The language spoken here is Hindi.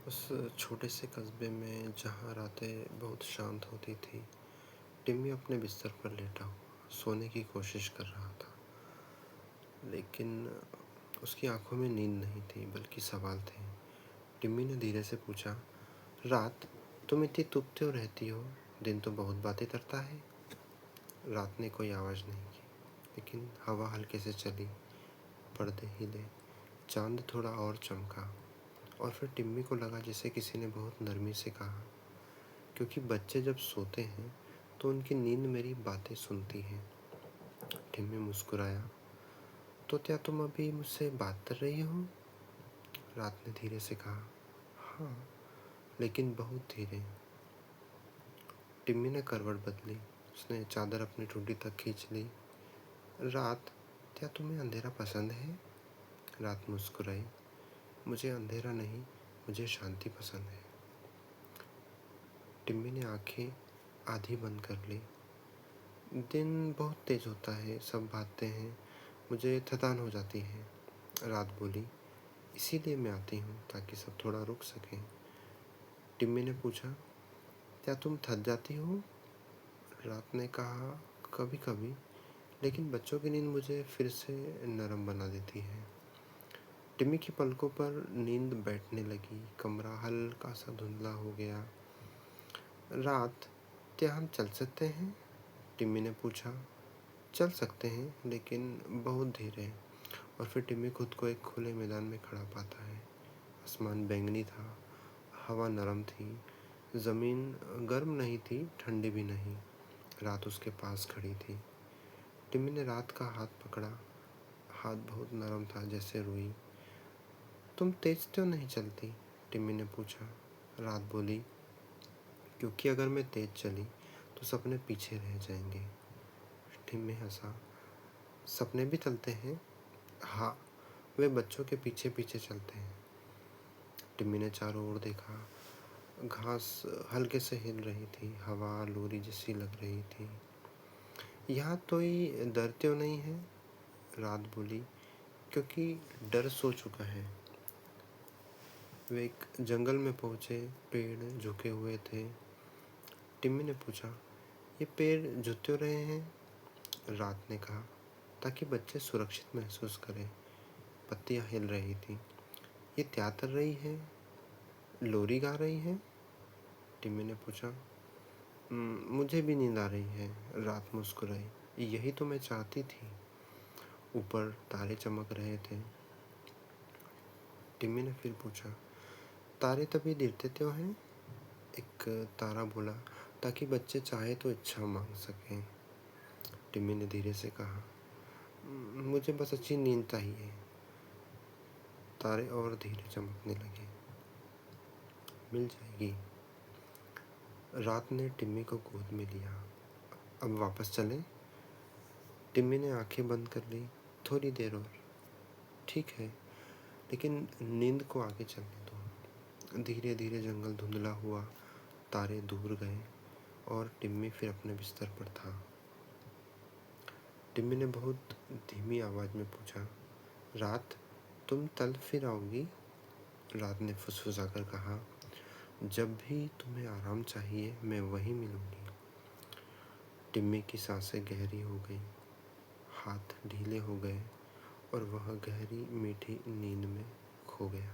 उस छोटे से कस्बे में जहाँ रातें बहुत शांत होती थी, टिम्मी अपने बिस्तर पर लेटा हुआ सोने की कोशिश कर रहा था। लेकिन उसकी आंखों में नींद नहीं थी, बल्कि सवाल थे। टिम्मी ने धीरे से पूछा, रात, तुम इतनी चुप क्यों रहती हो? दिन तो बहुत बातें करता है। रात ने कोई आवाज़ नहीं की, लेकिन हवा हल्के से चली, पर्दे हिले, चांद थोड़ा और चमका। और फिर टिम्मी को लगा जैसे किसी ने बहुत नरमी से कहा, क्योंकि बच्चे जब सोते हैं तो उनकी नींद मेरी बातें सुनती है। टिम्मी मुस्कुराया, तो क्या तुम अभी मुझसे बात कर रही हो? रात ने धीरे से कहा, हाँ, लेकिन बहुत धीरे। टिम्मी ने करवट बदली, उसने चादर अपनी ठुड्डी तक खींच ली। रात, क्या तुम्हें अंधेरा पसंद है? रात मुस्कुराई, मुझे अंधेरा नहीं, मुझे शांति पसंद है। टिम्मी ने आंखें आधी बंद कर ली। दिन बहुत तेज होता है, सब भागते हैं, मुझे थकान हो जाती है। रात बोली, इसीलिए मैं आती हूँ, ताकि सब थोड़ा रुक सकें। टिम्मी ने पूछा, क्या तुम थक जाती हो? रात ने कहा, कभी कभी, लेकिन बच्चों की नींद मुझे फिर से नरम बना देती है। टिम्मी की पलकों पर नींद बैठने लगी, कमरा हल्का सा धुंधला हो गया। रात, क्या हम चल सकते हैं? टिम्मी ने पूछा। चल सकते हैं, लेकिन बहुत धीरे। और फिर टिम्मी खुद को एक खुले मैदान में खड़ा पाता है। आसमान बैंगनी था, हवा नरम थी, ज़मीन गर्म नहीं थी, ठंडी भी नहीं। रात उसके पास खड़ी थी। टिम्मी ने रात का हाथ पकड़ा, हाथ बहुत नरम था, जैसे रुई। तुम तेज क्यों नहीं चलती? टिम्मी ने पूछा। रात बोली, क्योंकि अगर मैं तेज चली तो सपने पीछे रह जाएंगे। टिम्मी हंसा, सपने भी चलते हैं? हाँ, वे बच्चों के पीछे पीछे चलते हैं। टिम्मी ने चारों ओर देखा। घास हल्के से हिल रही थी, हवा लोरी जैसी लग रही थी। यहाँ कोई डर क्यों नहीं है? रात बोली, क्योंकि डर सो चुका है। वे एक जंगल में पहुँचे, पेड़ झुके हुए थे। टिम्मी ने पूछा, ये पेड़ झुक क्यों रहे हैं? रात ने कहा, ताकि बच्चे सुरक्षित महसूस करें। पत्तियाँ हिल रही थी। ये क्या कर रही है? लोरी गा रही है? टिम्मी ने पूछा। मुझे भी नींद आ रही है। रात मुस्कुराई, यही तो मैं चाहती थी। ऊपर तारे चमक रहे थे। टिम्मी ने फिर पूछा, तारे तभी गिरते क्यों हैं? एक तारा बोला, ताकि बच्चे चाहे तो इच्छा मांग सकें। टिम्मी ने धीरे से कहा, मुझे बस अच्छी नींद चाहिए। तारे और धीरे चमकने लगे। मिल जाएगी। रात ने टिम्मी को गोद में लिया। अब वापस चलें? टिम्मी ने आंखें बंद कर ली। थोड़ी देर और। ठीक है, लेकिन नींद को आगे चलने दो। धीरे धीरे जंगल धुंधला हुआ, तारे दूर गए और टिम्मी फिर अपने बिस्तर पर था। टिम्मी ने बहुत धीमी आवाज़ में पूछा, रात, तुम कल फिर आओगी? रात ने फुसफुसाकर कहा, जब भी तुम्हें आराम चाहिए मैं वहीं मिलूँगी। टिम्मी की सांसें गहरी हो गई, हाथ ढीले हो गए और वह गहरी मीठी नींद में खो गया।